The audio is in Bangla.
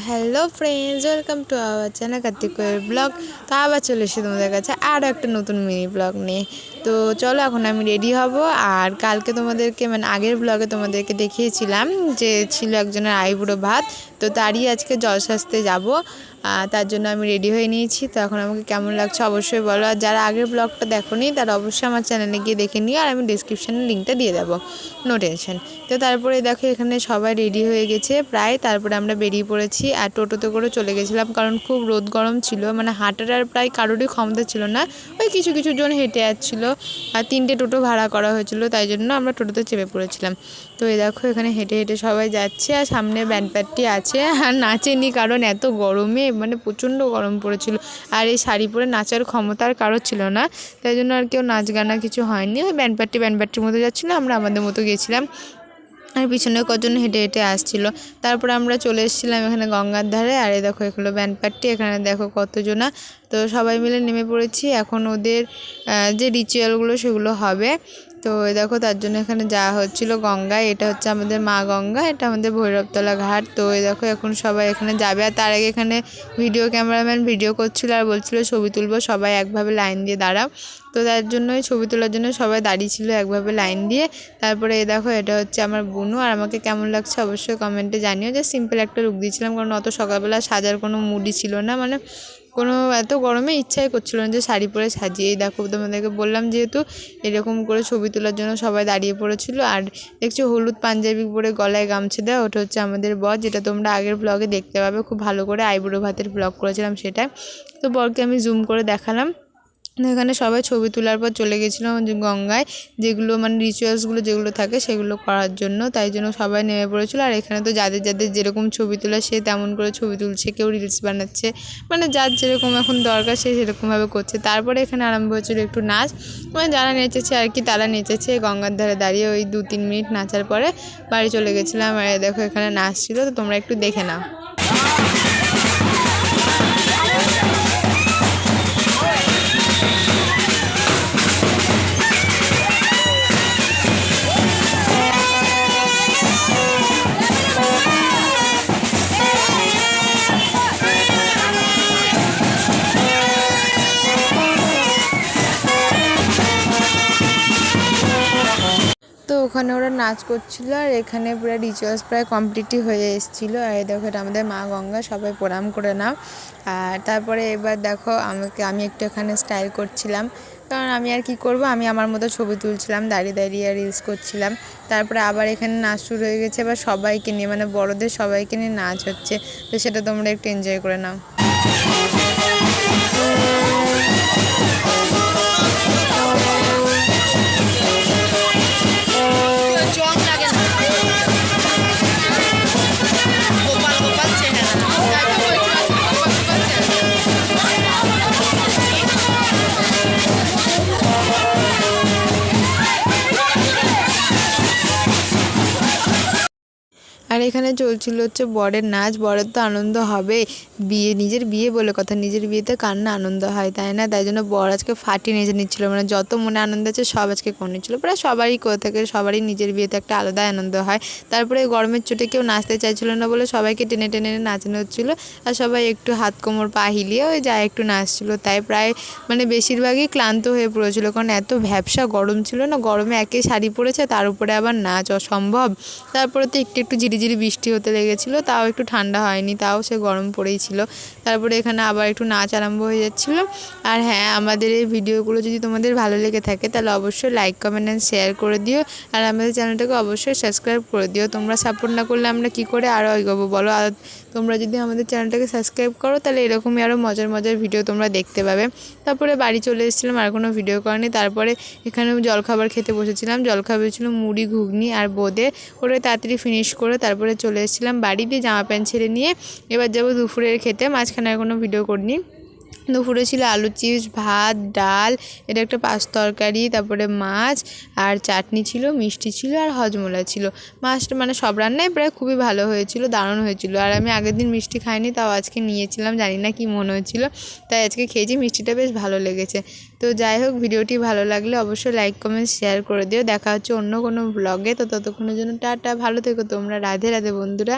Hello friends, welcome to our channel Kartik blog. তো আবার চলে এসেছি তোমাদের কাছে আরও একটা নতুন মিনি ব্লগ নিয়ে। তো চলো এখন আমি রেডি হব। আর কালকে তোমাদেরকে আগের ব্লগে তোমাদেরকে দেখিয়েছিলাম যে ছিল একজনের আইবুড়ো ভাত, তো তারই আজকে জল সাজতে যাবো। তার জন্য আমি রেডি হয়ে নিয়েছি। তো এখন আমাকে কেমন লাগছে অবশ্যই বলো। আর যারা আগের ব্লগটা দেখোনি তারা অবশ্যই আমার চ্যানেলে গিয়ে দেখে নিও, আর আমি ডিসক্রিপশানে লিঙ্কটা দিয়ে দেবো, নো টেনশন। তো তারপরে দেখো এখানে সবাই রেডি হয়ে গেছে প্রায়। তারপরে আমরা বেরিয়ে পড়েছি আর টোটোতে করে চলে গেছিলাম, কারণ খুব রোদ গরম ছিল, হাঁটার আর প্রায় কারোরই ক্ষমতা ছিল না। ওই কিছু কিছু জন হেঁটে যাচ্ছিলো, আর 3টে টোটো ভাড়া করা হয়েছিল, তাই জন্য আমরা টোটোতে চেপে পড়েছিলাম। তো এই দেখো এখানে হেঁটে হেঁটে সবাই যাচ্ছে, আর সামনে ব্যান্ড পার্টি আছে। আর নাচেনি, কারণ এত গরমে প্রচণ্ড গরম পড়েছিল, আর এই শাড়ি পরে নাচার ক্ষমতা আর কারোর ছিল না, তাই জন্য আর কেউ নাচ গানা কিছু হয়নি। ওই ব্যান্ড পার্টির মতো যাচ্ছিলো, আমরা আমাদের মতো গিয়েছিলাম। আর পিছনে কজন হেঁটে হেঁটে আসছিল। তারপরে আমরা চলে এসেছিলাম এখানে গঙ্গার ধারে। আর এই দেখো এগুলো ব্যান্ড পার্টি, এখানে দেখো কতজনা। তো সবাই মিলে নেমে পড়েছি, এখন ওদের যে রিচুয়ালগুলো সেগুলো হবে। তো দেখো তার জন্য এখানে যাওয়া হচ্ছিলো গঙ্গায়। এটা হচ্ছে আমাদের মা গঙ্গা, এটা আমাদের ভৈরবতলা ঘাট। তো এই দেখো এখন সবাই এখানে যাবে। আর তার আগে এখানে ভিডিও ক্যামেরাম্যান ভিডিও করছিল আর বলছিল ছবি তুলবো, সবাই একভাবে লাইন দিয়ে দাঁড়াও। তো তার জন্যই ছবি তোলার জন্য সবাই দাঁড়িয়ে ছিল একভাবে লাইন দিয়ে। তারপরে এই দেখো এটা হচ্ছে আমার বোনু। আর আমাকে কেমন লাগছে অবশ্যই কমেন্টে জানিও। যে সিম্পল একটা লুক দিয়েছিলাম, কারণ অত সকালবেলা সাজার কোনো মুডই ছিল না, কোনো এত গরমে ইচ্ছাই করছিল না যে শাড়ি পরে সাজিয়েই। দেখো তোমাদেরকে বললাম যেহেতু এরকম করে ছবি তোলার জন্য সবাই দাঁড়িয়ে পড়েছিল। আর দেখছি হলুদ পাঞ্জাবি পরে গলায় গামছা দেওয়া, ওটা হচ্ছে আমাদের বর, যেটা তোমরা আগের ব্লগে দেখতে পাবে খুব ভালো করে। আইবুড়ো ভাতের ব্লগ করেছিলাম সেটা। তো বরকে আমি জুম করে দেখালাম। এখানে সবাই ছবি তোলার পর চলে গেছিলাম গঙ্গায়, যেগুলো রিচুয়ালসগুলো যেগুলো থাকে সেগুলো করার জন্য, তাই জন্য সবাই নেমে পড়েছিল। আর এখানে তো যাদের যাদের যেরকম ছবি তোলা সে তেমন করে ছবি তুলছে, কেউ রিলস বানাচ্ছে, যার যেরকম এখন দরকার সে সেরকমভাবে করছে। তারপরে এখানে আরম্ভ হয়েছিল একটু নাচ, যারা নেচেছে আর কি তারা নেচেছে গঙ্গার ধারে দাঁড়িয়ে। ওই 2-3 মিনিট নাচার পরে বাড়ি চলে গেছিলাম। আর দেখো এখানে নাচ ছিল, তো তোমরা একটু দেখে নাও। তো ওখানে ওরা নাচ করছিল, আর এখানে পুরো রিচুয়ালস প্রায় কমপ্লিটই হয়ে এসেছিলো। আর এই দেখো এটা আমাদের মা গঙ্গা, সবাই প্রণাম করে নাও। আর তারপরে এবার দেখো আমি একটু এখানে স্টাইল করছিলাম, কারণ আমি আর কি করব, আমি আমার মতো ছবি তুলছিলাম দাঁড়িয়ে দাঁড়িয়ে আর রিলস করছিলাম। তারপরে আবার এখানে নাচ শুরু হয়ে গেছে, এবার সবাইকে নিয়ে বড়দের সবাইকে নিয়ে নাচ হচ্ছে। তো সেটা তোমরা একটু এনজয় করে নাও। আর এখানে চলছিল হচ্ছে বরের নাচ। বরের তো আনন্দ হবে, নিজের বিয়ে বলে কথা, নিজের বিয়েতে কার না আনন্দ হয়, তাই না? তাই জন্য বর আজকে ফাটিয়ে নেচে নিচ্ছিলো, যত মনে আনন্দ আছে সব আজকে করে নিচ্ছিলো। প্রায় সবারই করে থাকে, সবারই নিজের বিয়েতে একটা আলাদা আনন্দ হয়। তারপরে গরমের চোটে কেউ নাচতে চাইছিল না বলে সবাইকে টেনে টেনে নাচানো হচ্ছিলো। আর সবাই একটু হাত কোমর পা হিলিয়ে ওই যা একটু নাচছিলো, তাই প্রায় বেশিরভাগই ক্লান্ত হয়ে পড়েছিল, কারণ এত ভ্যাপসা গরম ছিল না। গরমে একে শাড়ি পরেছে, তার উপরে আবার নাচ অসম্ভব। তারপরে তো একটু একটু ঝিরিঝিরি বৃষ্টি হতে লেগেছিলো, তাও একটু ঠান্ডা হয়নি, তাও সে গরম পড়েই ছিল। তারপরে এখানে আবার একটু নাচ আরম্ভ হয়ে যাচ্ছিলো। আর হ্যাঁ, আমাদের এই ভিডিওগুলো যদি তোমাদের ভালো লেগে থাকে তাহলে অবশ্যই লাইক কমেন্ট অ্যান্ড শেয়ার করে দিও, আর আমাদের চ্যানেলটাকে অবশ্যই সাবস্ক্রাইব করে দিও। তোমরা সাপোর্ট না করলে আমরা কী করে আরও এগোবো বলো? আর তোমরা যদি আমাদের চ্যানেলটাকে সাবস্ক্রাইব করো তাহলে এরকমই আরও মজার মজার ভিডিও তোমরা দেখতে পাবে। তারপরে বাড়ি চলে এসেছিলাম, আর কোনো ভিডিও করিনি। তারপরে এখানে জলখাবার খেতে বসেছিলাম। জলখাবার ছিল মুড়ি, ঘুগনি আর বোঁদে। ওটা তাড়াতাড়ি ফিনিশ করে তারপরে চলে এসেছিলাম বাড়িতে, জামা প্যান্ট ছেড়ে নিয়ে। এবার যাবো দুপুরের খেতে। মাঝখানে আর কোনো ভিডিও করিনি। দুপুরে ছিল আলু চিপস, ভাত, ডাল, এটা একটা পাঁচ তরকারি, তারপরে মাছ আর চাটনি ছিল, মিষ্টি ছিল আর হজমোলা ছিল। মাছটা সব রান্নাই প্রায় খুবই ভালো হয়েছিল, দারুণ হয়েছিল। আর আমি আগের দিন মিষ্টি খাইনি, তাও আজকে নিয়েছিলাম, জানি না কি মনে হচ্ছিলো, তাই আজকে খেয়েছি। মিষ্টিটা বেশ ভালো লেগেছে। তো যাই হোক, ভিডিওটি ভালো লাগলে অবশ্যই লাইক কমেন্ট শেয়ার করে দিও। দেখা হচ্ছে অন্য কোনো ব্লগে। তো ততক্ষণের জন্য টাটা, ভালো থেকো তোমরা। রাধে রাধে বন্ধুরা।